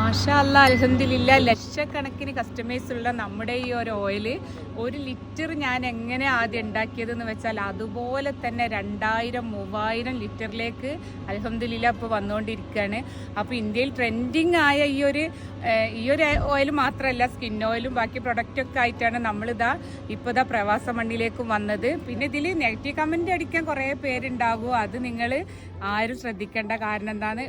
മാഷാ അല്ലാ അൽഹംദുലില്ലാ ലക്ഷക്കണക്കിന് കസ്റ്റമേഴ്സ് ഉള്ള നമ്മുടെ ഈ ഒരു ഓയിൽ 1 ലിറ്റർ ഞാൻ എങ്ങനെ ആദ്യം ഉണ്ടാക്കിയതെന്ന് വെച്ചാൽ അതുപോലെ തന്നെ 2000-3000 ലിറ്ററിലേക്ക് അൽഹംദുലില്ലാ ഇപ്പോൾ വന്നുകൊണ്ടിരിക്കുകയാണ്. അപ്പോൾ ഇന്ത്യയിൽ ട്രെൻഡിങ് ആയ ഈ ഒരു ഓയിൽ മാത്രമല്ല, സ്കിൻ ഓയിലും ബാക്കി പ്രൊഡക്റ്റൊക്കെ ആയിട്ടാണ് നമ്മളിതാ ഇപ്പോൾ പ്രവാസ മണ്ണിലേക്കും വന്നത്. പിന്നെ ഇതിൽ നെഗറ്റീവ് കമൻറ്റ് അടിക്കാൻ കുറേ പേരുണ്ടാകും, അത് നിങ്ങൾ ആരും ശ്രദ്ധിക്കേണ്ട. കാരണം എന്താണ്,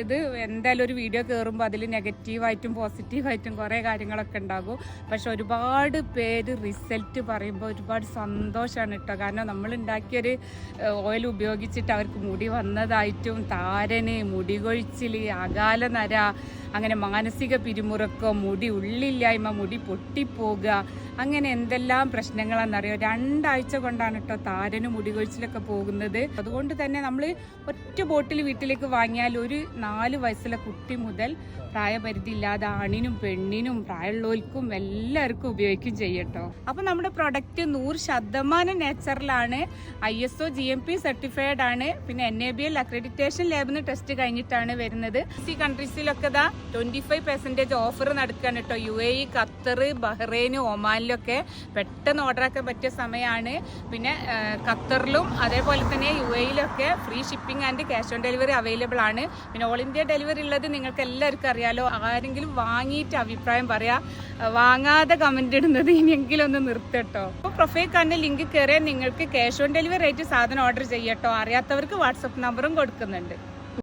ഇത് എന്തായാലും ഒരു വീഡിയോ കയറുമ്പോൾ അതിൽ നെഗറ്റീവായിട്ടും പോസിറ്റീവായിട്ടും കുറേ കാര്യങ്ങളൊക്കെ ഉണ്ടാകും. പക്ഷെ ഒരുപാട് പേര് റിസൾട്ട് പറയുമ്പോൾ ഒരുപാട് സന്തോഷമാണ് കേട്ടോ. കാരണം നമ്മൾ ഉണ്ടാക്കിയൊരു ഓയിൽ ഉപയോഗിച്ചിട്ട് അവർക്ക് മുടി വന്നതായിട്ടും താരന്, മുടി കൊഴിച്ചിൽ, അകാല നര, അങ്ങനെ മാനസിക പിരിമുറുക്കം, മുടി ഉള്ളില്ലായ്മ, മുടി പൊട്ടിപ്പോകുക, അങ്ങനെ എന്തെല്ലാം പ്രശ്നങ്ങളാണെന്നറിയോ. 2 ആഴ്ച കൊണ്ടാണ് കേട്ടോ താരനും മുടി കൊഴിച്ചിലൊക്കെ പോകുന്നത്. അതുകൊണ്ട് തന്നെ നമ്മൾ ഒറ്റ ബോട്ടിൽ വീട്ടിലേക്ക് വാങ്ങിയാൽ ഒരു 4 വയസ്സുള്ള കുട്ടി മുതൽ പ്രായപരിധി ഇല്ലാതെ ആണിനും പെണ്ണിനും പ്രായമുള്ളവർക്കും എല്ലാവർക്കും ഉപയോഗിക്കുകയും ചെയ്യട്ടോ. അപ്പം നമ്മുടെ പ്രൊഡക്റ്റ് 100% നാച്ചുറലാണ്, ISO GMP സർട്ടിഫൈഡ് ആണ്. പിന്നെ NABL അക്രഡിറ്റേഷൻ ലാബിൽ നിന്ന് ടെസ്റ്റ് കഴിഞ്ഞിട്ടാണ് വരുന്നത്. ഈ കൺട്രീസിലൊക്കെ 25% ഓഫർ നടക്കുകയാണ് കേട്ടോ. UAE, ഖത്തർ, ബഹ്റൈൻ, ഒമാനിലൊക്കെ പെട്ടെന്ന് ഓർഡർ ആക്കാൻ പറ്റിയ സമയമാണ്. പിന്നെ ഖത്തറിലും അതേപോലെ തന്നെ UAEയിലൊക്കെ free shipping and cash on delivery available ആണ്. പിന്നെ ഓൾ ഇന്ത്യ ഡെലിവറി ഉള്ളത് നിങ്ങൾക്ക് എല്ലാവർക്കും അറിയാലോ. ആരെങ്കിലും വാങ്ങിയിട്ട് അഭിപ്രായം പറയാം, വാങ്ങാതെ കമന്റ് ഇടുന്നത് ഇനിയെങ്കിലും ഒന്ന് നിർത്തട്ടോ. അപ്പോൾ പ്രൊഫൈൽ കാണുന്ന ലിങ്ക് കയറിയാൽ നിങ്ങൾക്ക് ക്യാഷ് ഓൺ ഡെലിവറി ആയിട്ട് സാധനം ഓർഡർ ചെയ്യട്ടോ. അറിയാത്തവർക്ക് വാട്സപ്പ് നമ്പറും കൊടുക്കുന്നുണ്ട്.